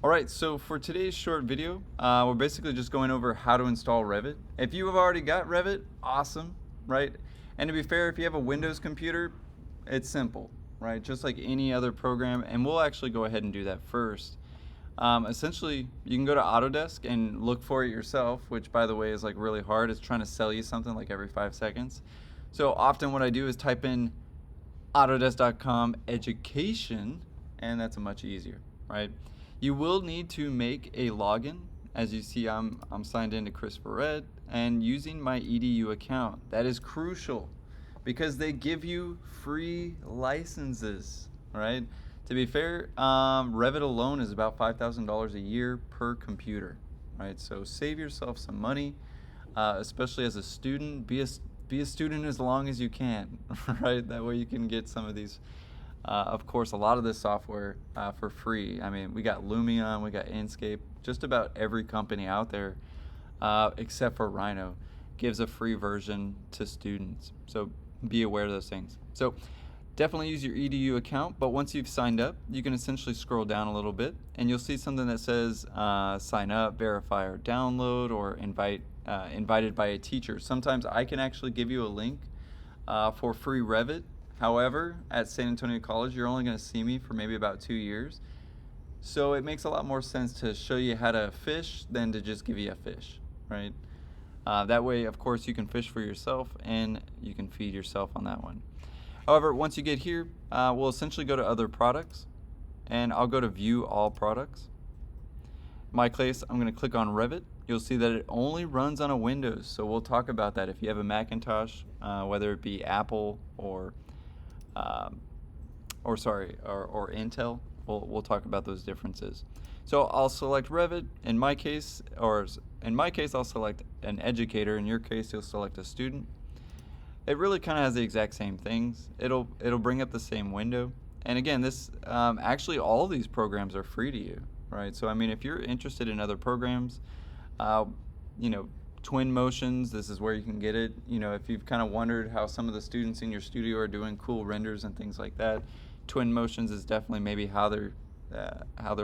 All right, so for today's short video, we're basically just going over how to install Revit. If you have already got Revit, awesome, right? And to be fair, if you have a Windows computer, it's simple, right? Just like any other program, and we'll actually go ahead and do that first. Essentially, you can go to Autodesk and look for it yourself, which by the way is like really hard. It's trying to sell you something like every 5 seconds. So often what I do is type in autodesk.com education, and that's a much easier, right? You will need to make a login. As you see, I'm signed into Christopher Red and using my EDU account. That is crucial because they give you free licenses, right? To be fair, Revit alone is about $5,000 a year per computer, right? So save yourself some money, especially as a student. Be a student as long as you can, right? That way you can get some of these. Of course, a lot of this software for free. I mean, we got Lumion, we got Inkscape, just about every company out there, except for Rhino, gives a free version to students. So be aware of those things. So definitely use your EDU account, but once you've signed up, you can essentially scroll down a little bit, and you'll see something that says sign up, verify, or download, or invited by a teacher. Sometimes I can actually give you a link for free Revit. However, at San Antonio College, you're only going to see me for maybe about 2 years. So it makes a lot more sense to show you how to fish than to just give you a fish, right? That way, of course, you can fish for yourself and you can feed yourself on that one. However, once you get here, we'll essentially go to other products, and I'll go to view all products. In my case, I'm going to click on Revit. You'll see that it only runs on a Windows, so we'll talk about that. If you have a Macintosh, whether it be Apple or Intel, we'll talk about those differences. So I'll select Revit. In my case, I'll select an educator. In your case, you'll select a student. It really kind of has the exact same things. It'll bring up the same window. And again, this actually all of these programs are free to you, right? So I mean, if you're interested in other programs, Twin Motions, this is where you can get it. If you've kind of wondered how some of the students in your studio are doing cool renders and things like that, Twin Motions is definitely maybe how they're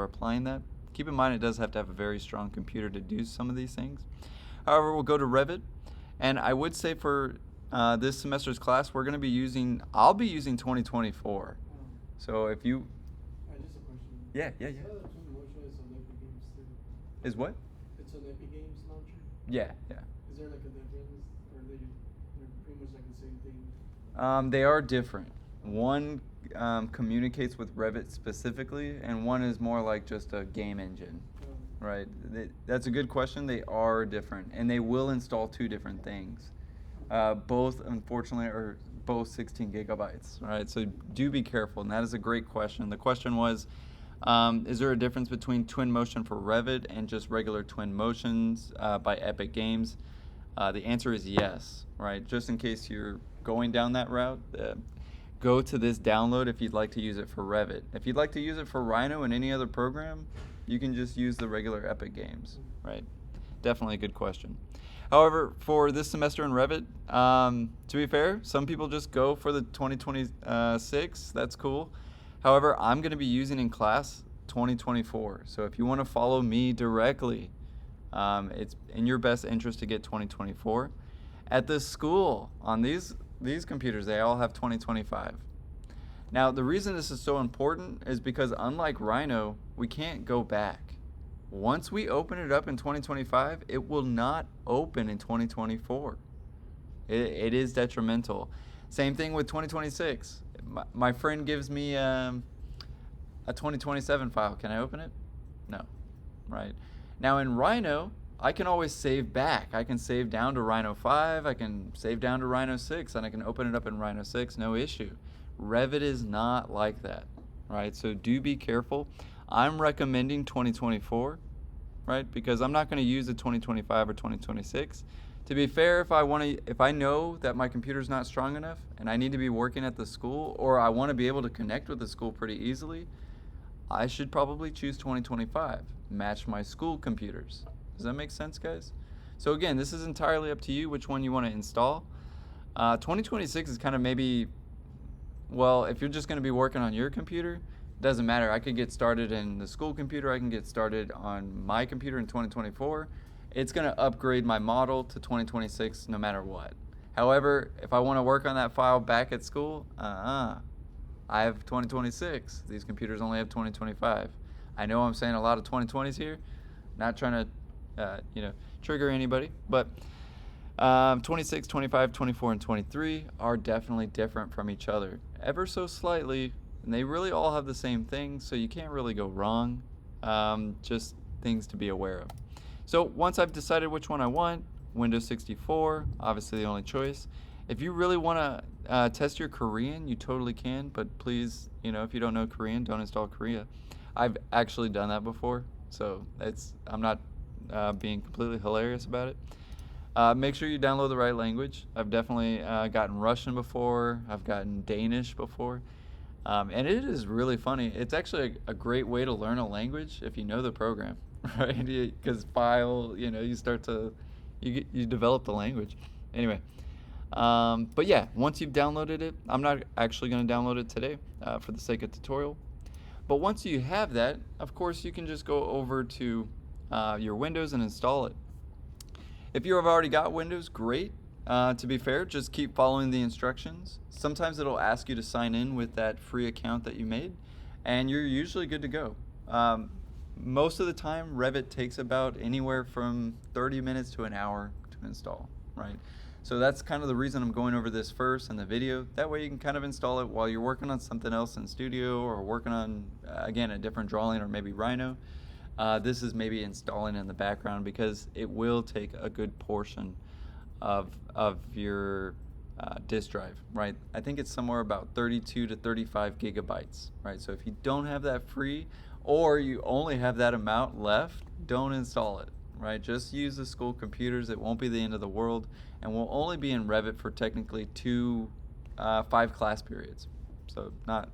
applying that. Keep in mind, it does have to have a very strong computer to do some of these things. However, we'll go to Revit, and I would say for this semester's class, I'll be using 2024. So if you, Just a question. yeah. Twin Motion is on Epic Games too. Is what? It's on Epic Games launcher. Yeah. Is there like a difference, or they're pretty much like the same thing? They are different. One communicates with Revit specifically, and one is more like just a game engine, right? That's a good question. They are different, and they will install two different things. Both, unfortunately, are both 16 gigabytes, right? So do be careful, and that is a great question. The question was, is there a difference between Twin Motion for Revit and just regular Twin Motions by Epic Games? The answer is yes, right? Just in case you're going down that route, go to this download if you'd like to use it for Revit. If you'd like to use it for Rhino and any other program, you can just use the regular Epic Games, right? Definitely a good question. However, for this semester in Revit, to be fair, some people just go for the 2026. That's cool. However, I'm going to be using in class 2024. So if you want to follow me directly, it's in your best interest to get 2024. At the school, on these computers, they all have 2025. Now, the reason this is so important is because unlike Rhino, we can't go back. Once we open it up in 2025, it will not open in 2024. It is detrimental. Same thing with 2026. My friend gives me a 2027 file. Can I open it? No, right? Now in Rhino, I can always save back. I can save down to Rhino 5, I can save down to Rhino 6, and I can open it up in Rhino 6, no issue. Revit is not like that, right? So do be careful. I'm recommending 2024, right? Because I'm not going to use the 2025 or 2026. To be fair, if I know that my computer's not strong enough and I need to be working at the school, or I want to be able to connect with the school pretty easily, I should probably choose 2025, match my school computers. Does that make sense, guys? So again, this is entirely up to you which one you want to install. 2026 is kind of maybe, well, if you're just going to be working on your computer, doesn't matter. I could get started in the school computer. I can get started on my computer in 2024. It's going to upgrade my model to 2026 no matter what. However, if I want to work on that file back at school, I have 2026. These computers only have 2025. I know I'm saying a lot of 2020s here, not trying to, trigger anybody, but 26, 25, 24, and 23 are definitely different from each other, ever so slightly, and they really all have the same thing, so you can't really go wrong. Just things to be aware of. So once I've decided which one I want, Windows 64, obviously the only choice. If you really want to test your Korean, you totally can, but please, if you don't know Korean, don't install Korea. I've actually done that before, so I'm not being completely hilarious about it. Make sure you download the right language. I've definitely gotten Russian before. I've gotten Danish before. And it is really funny. It's actually a great way to learn a language if you know the program, right? Because you start to, you develop the language. Anyway, but yeah, once you've downloaded it, I'm not actually going to download it today for the sake of tutorial. But once you have that, of course, you can just go over to your Windows and install it. If you have already got Windows, great. To be fair, just keep following the instructions. Sometimes it'll ask you to sign in with that free account that you made, and you're usually good to go. Most of the time, Revit takes about anywhere from 30 minutes to an hour to install, right? So that's kind of the reason I'm going over this first in the video. That way you can kind of install it while you're working on something else in Studio or working on, again, a different drawing or maybe Rhino. This is maybe installing in the background because it will take a good portion of your disk drive, right? I think it's somewhere about 32 to 35 gigabytes, right? So if you don't have that free or you only have that amount left, don't install it, right? Just use the school computers. It won't be the end of the world, and we'll only be in Revit for technically 5 class periods. So not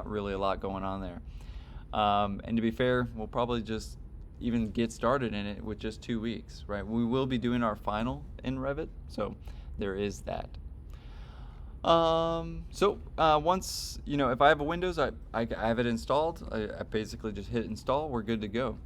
really a lot going on there. And to be fair, we'll probably just even get started in it with just 2 weeks, right? We will be doing our final in Revit, so there is that. Once, if I have a Windows, I have it installed, I basically just hit install, we're good to go.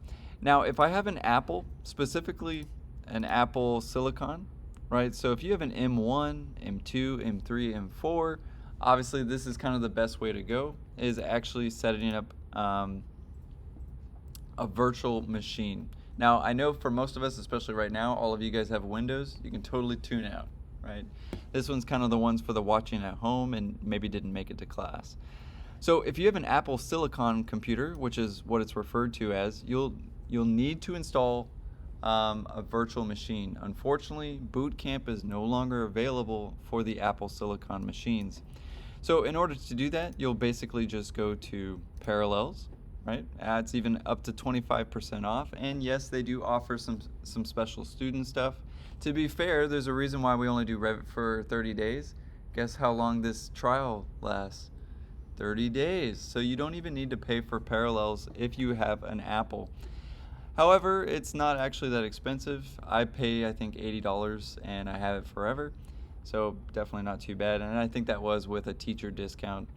Now, if I have an Apple, specifically an Apple Silicon, right? So if you have an M1, M2, M3, M4, obviously this is kind of the best way to go, is actually setting up a virtual machine. Now, I know for most of us, especially right now, all of you guys have Windows. You can totally tune out, right? This one's kind of the ones for the watching at home and maybe didn't make it to class. So if you have an Apple Silicon computer, which is what it's referred to as, you'll need to install a virtual machine. Unfortunately, Boot Camp is no longer available for the Apple Silicon machines. So in order to do that, you'll basically just go to Parallels, right? It's even up to 25% off, and yes, they do offer some special student stuff. To be fair, there's a reason why we only do Revit for 30 days. Guess how long this trial lasts? 30 days. So you don't even need to pay for Parallels if you have an Apple. However, it's not actually that expensive. I pay, I think, $80 and I have it forever. So definitely not too bad. And I think that was with a teacher discount.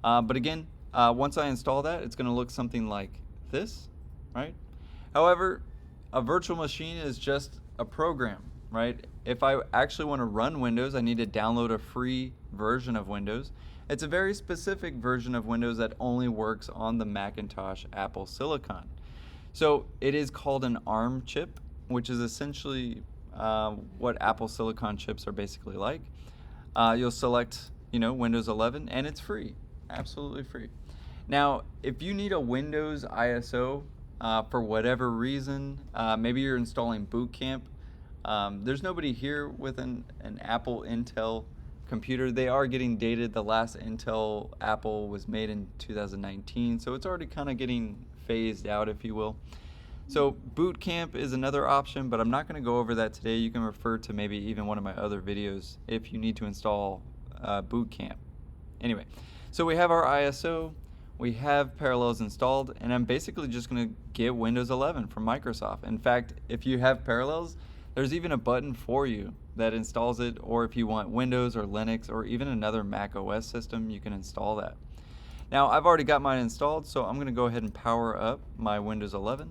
But again, once I install that, it's going to look something like this, right? However, a virtual machine is just a program, right? If I actually want to run Windows, I need to download a free version of Windows. It's a very specific version of Windows that only works on the Macintosh Apple Silicon. So it is called an ARM chip, which is essentially what Apple Silicon chips are basically like. You'll select, Windows 11, and it's free, absolutely free. Now, if you need a Windows ISO for whatever reason, maybe you're installing Boot Camp. There's nobody here with an Apple Intel computer. They are getting dated. The last Intel Apple was made in 2019, so it's already kind of getting phased out, if you will. So Boot Camp is another option, but I'm not going to go over that today. You can refer to maybe even one of my other videos if you need to install Boot Camp. Anyway, so we have our ISO, we have Parallels installed, and I'm basically just going to get Windows 11 from Microsoft. In fact, if you have Parallels, there's even a button for you that installs it, or if you want Windows or Linux or even another Mac OS system, you can install that. Now I've already got mine installed, so I'm going to go ahead and power up my Windows 11.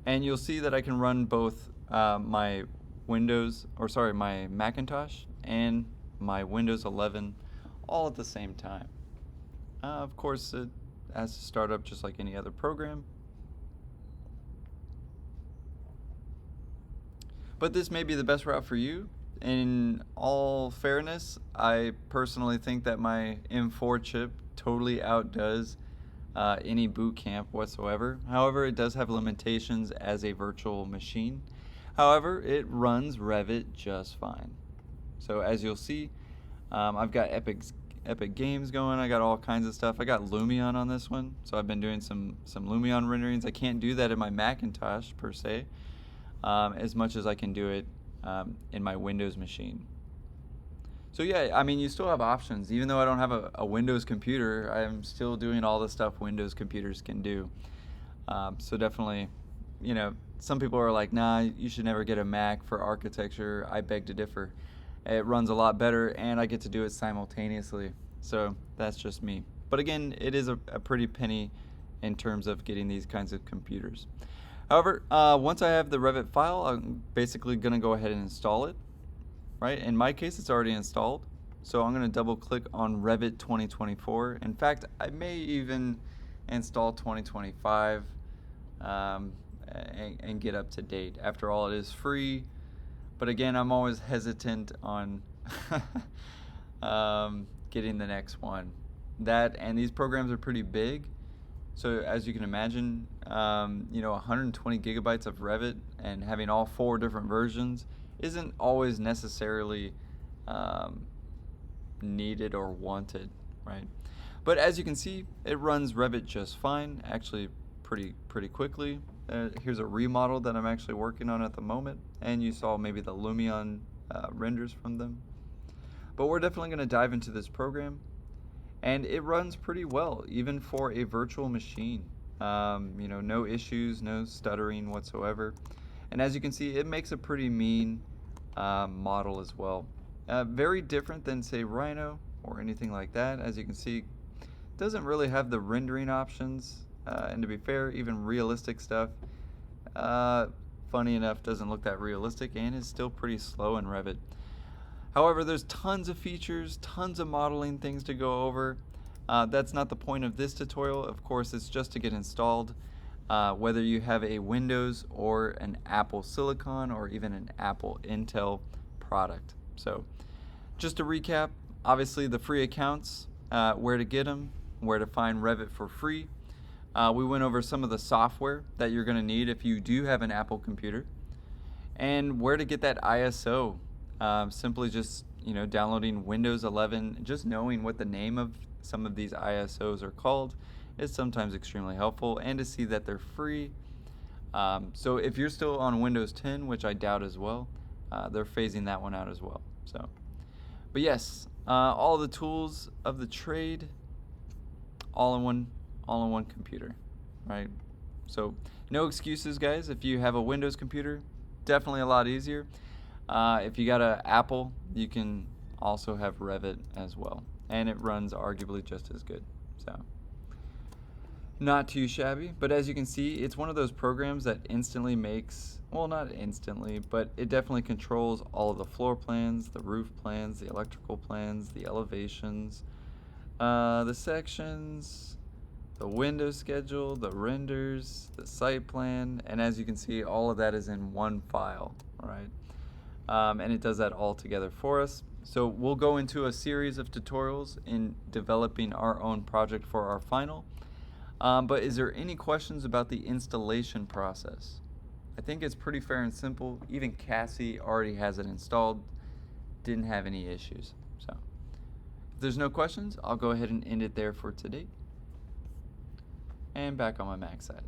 And you'll see that I can run both my my Macintosh and my Windows 11 all at the same time. Of course, it has to start up just like any other program. But this may be the best route for you. In all fairness, I personally think that my M4 chip totally outdoes any boot camp whatsoever. However, it does have limitations as a virtual machine. However, it runs Revit just fine. So as you'll see, I've got Epic Games going. I got all kinds of stuff. I got Lumion on this one, so I've been doing some Lumion renderings. I can't do that in my Macintosh per se, as much as I can do it in my Windows machine. So yeah, I mean, you still have options. Even though I don't have a Windows computer, I'm still doing all the stuff Windows computers can do. So definitely, you know, some people are like, nah, you should never get a Mac for architecture. I beg to differ. It runs a lot better, and I get to do it simultaneously. So that's just me. But again, it is a pretty penny in terms of getting these kinds of computers. However, once I have the Revit file, I'm basically going to go ahead and install it. Right? In my case, it's already installed. So I'm going to double click on Revit 2024. In fact, I may even install 2025 and get up to date. After all, it is free. But again, I'm always hesitant on getting the next one. That and these programs are pretty big. So as you can imagine, 120 gigabytes of Revit and having all 4 different versions isn't always necessarily needed or wanted, right? But as you can see, it runs Revit just fine, actually pretty quickly. Here's a remodel that I'm actually working on at the moment, and you saw maybe the Lumion renders from them. But we're definitely going to dive into this program, and it runs pretty well, even for a virtual machine. No issues, no stuttering whatsoever. And as you can see, it makes a pretty mean model as well. Very different than, say, Rhino or anything like that. As you can see, it doesn't really have the rendering options. And to be fair, even realistic stuff, funny enough, doesn't look that realistic and is still pretty slow in Revit. However, there's tons of features, tons of modeling things to go over. That's not the point of this tutorial. Of course, it's just to get installed. Whether you have a Windows or an Apple Silicon or even an Apple Intel product. So just to recap, obviously the free accounts, where to get them, where to find Revit for free. We went over some of the software that you're going to need if you do have an Apple computer, and where to get that ISO. Simply just downloading Windows 11, just knowing what the name of some of these ISOs are called is sometimes extremely helpful, and to see that they're free. So if you're still on Windows 10, which I doubt as well, they're phasing that one out as well. So, but yes, all the tools of the trade, all in one computer, right? So no excuses, guys. If you have a Windows computer, definitely a lot easier. If you got an Apple, you can also have Revit as well, and it runs arguably just as good. So not too shabby, but as you can see, it's one of those programs that instantly makes, well, not instantly, but it definitely controls all of the floor plans, the roof plans, the electrical plans, the elevations, the sections, the window schedule, the renders, the site plan, and as you can see, all of that is in one file, right? And it does that all together for us. So we'll go into a series of tutorials in developing our own project for our final. But is there any questions about the installation process? I think it's pretty fair and simple. Even Cassie already has it installed, didn't have any issues. So if there's no questions, I'll go ahead and end it there for today. And back on my Mac side.